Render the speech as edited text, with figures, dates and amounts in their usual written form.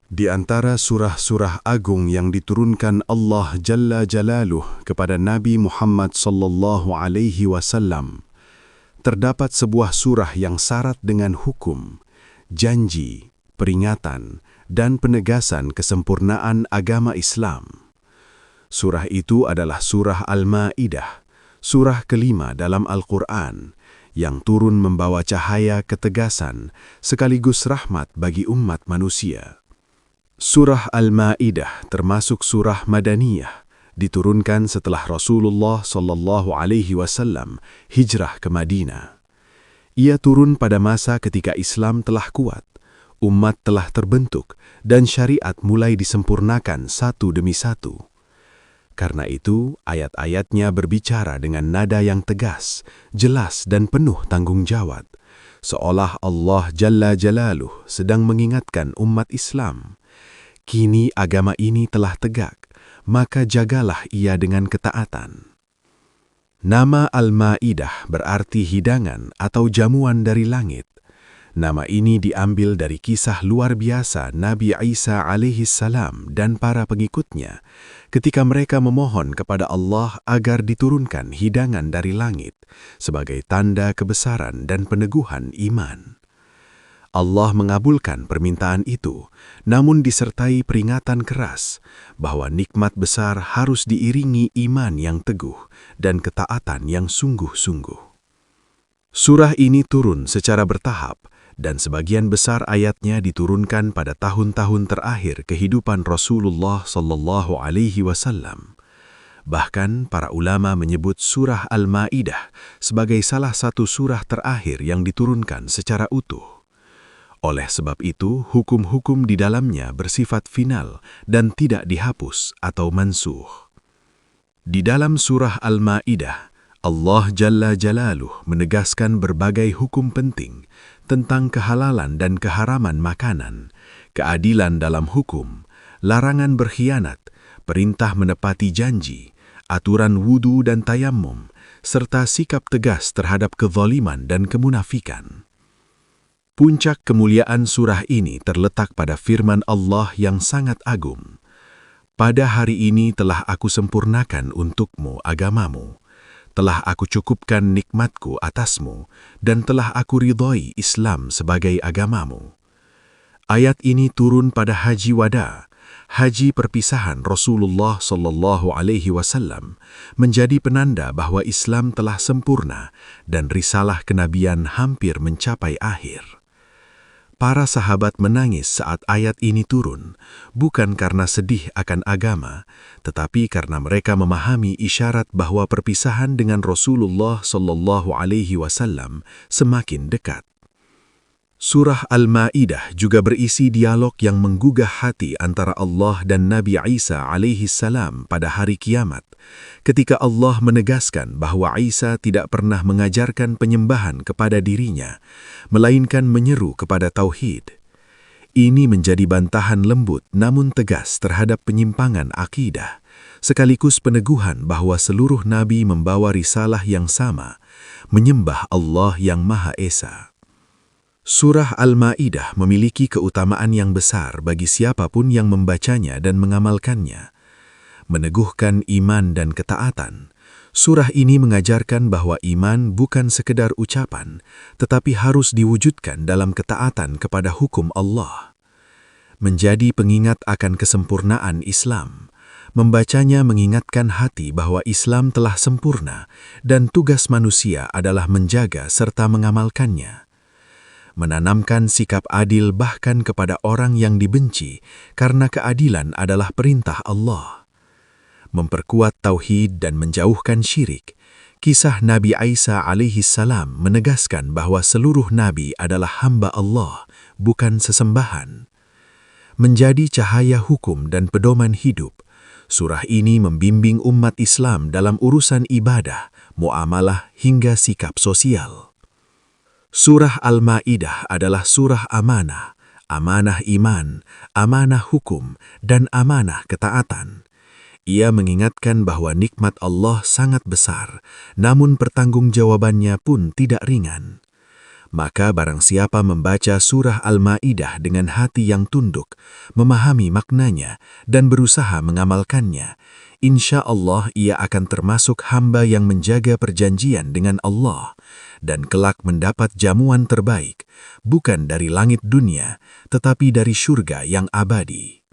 Di antara surah-surah agung yang diturunkan Allah Jalla Jalaluh kepada Nabi Muhammad sallallahu alaihi wasallam, terdapat sebuah surah yang syarat dengan hukum, janji, peringatan, dan penegasan kesempurnaan agama Islam. Surah itu adalah surah Al-Ma'idah, surah kelima dalam Al-Quran, yang turun membawa cahaya ketegasan sekaligus rahmat bagi umat manusia. Surah Al-Ma'idah termasuk surah Madaniyah, diturunkan setelah Rasulullah sallallahu alaihi wasallam hijrah ke Madinah. Ia turun pada masa ketika Islam telah kuat, umat telah terbentuk, dan syariat mulai disempurnakan satu demi satu. Karena itu, ayat-ayatnya berbicara dengan nada yang tegas, jelas dan penuh tanggung jawab, seolah Allah Jalla Jalaluh sedang mengingatkan umat Islam, kini agama ini telah tegak, maka jagalah ia dengan ketaatan. Nama Al-Ma'idah berarti hidangan atau jamuan dari langit. Nama ini diambil dari kisah luar biasa Nabi Isa alaihi salam dan para pengikutnya ketika mereka memohon kepada Allah agar diturunkan hidangan dari langit sebagai tanda kebesaran dan peneguhan iman. Allah mengabulkan permintaan itu, namun disertai peringatan keras bahwa nikmat besar harus diiringi iman yang teguh dan ketaatan yang sungguh-sungguh. Surah ini turun secara bertahap, dan sebagian besar ayatnya diturunkan pada tahun-tahun terakhir kehidupan Rasulullah sallallahu alaihi wasallam. Bahkan para ulama menyebut surah Al-Ma'idah sebagai salah satu surah terakhir yang diturunkan secara utuh. Oleh sebab itu, hukum-hukum di dalamnya bersifat final dan tidak dihapus atau mansuh. Di dalam surah Al-Ma'idah, Allah Jalla Jalaluh menegaskan berbagai hukum penting tentang kehalalan dan keharaman makanan, keadilan dalam hukum, larangan berkhianat, perintah menepati janji, aturan wudu dan tayammum, serta sikap tegas terhadap kezaliman dan kemunafikan. Puncak kemuliaan surah ini terletak pada firman Allah yang sangat agung. Pada hari ini telah aku sempurnakan untukmu agamamu, telah aku cukupkan nikmatku atasmu, dan telah aku ridhoi Islam sebagai agamamu. Ayat ini turun pada Haji Wada, haji perpisahan Rasulullah sallallahu alaihi wasallam, menjadi penanda bahwa Islam telah sempurna dan risalah kenabian hampir mencapai akhir. Para sahabat menangis saat ayat ini turun, bukan karena sedih akan agama, tetapi karena mereka memahami isyarat bahwa perpisahan dengan Rasulullah sallallahu alaihi wasallam semakin dekat. Surah Al-Ma'idah juga berisi dialog yang menggugah hati antara Allah dan Nabi Isa alaihi salam pada hari kiamat, ketika Allah menegaskan bahwa Isa tidak pernah mengajarkan penyembahan kepada dirinya, melainkan menyeru kepada tauhid. Ini menjadi bantahan lembut namun tegas terhadap penyimpangan akidah, sekaligus peneguhan bahwa seluruh nabi membawa risalah yang sama, menyembah Allah yang Maha Esa. Surah Al-Ma'idah memiliki keutamaan yang besar bagi siapapun yang membacanya dan mengamalkannya. Meneguhkan iman dan ketaatan, surah ini mengajarkan bahwa iman bukan sekedar ucapan, tetapi harus diwujudkan dalam ketaatan kepada hukum Allah. Menjadi pengingat akan kesempurnaan Islam, membacanya mengingatkan hati bahwa Islam telah sempurna dan tugas manusia adalah menjaga serta mengamalkannya. Menanamkan sikap adil bahkan kepada orang yang dibenci karena keadilan adalah perintah Allah. Memperkuat tauhid dan menjauhkan syirik, kisah Nabi Isa alaihi salam menegaskan bahwa seluruh nabi adalah hamba Allah, bukan sesembahan. Menjadi cahaya hukum dan pedoman hidup, surah ini membimbing umat Islam dalam urusan ibadah, muamalah hingga sikap sosial. Surah Al-Ma'idah adalah surah amanah, amanah iman, amanah hukum, dan amanah ketaatan. Ia mengingatkan bahwa nikmat Allah sangat besar, namun pertanggungjawabannya pun tidak ringan. Maka barang siapa membaca surah Al-Ma'idah dengan hati yang tunduk, memahami maknanya, dan berusaha mengamalkannya, insya Allah ia akan termasuk hamba yang menjaga perjanjian dengan Allah, dan kelak mendapat jamuan terbaik, bukan dari langit dunia, tetapi dari syurga yang abadi.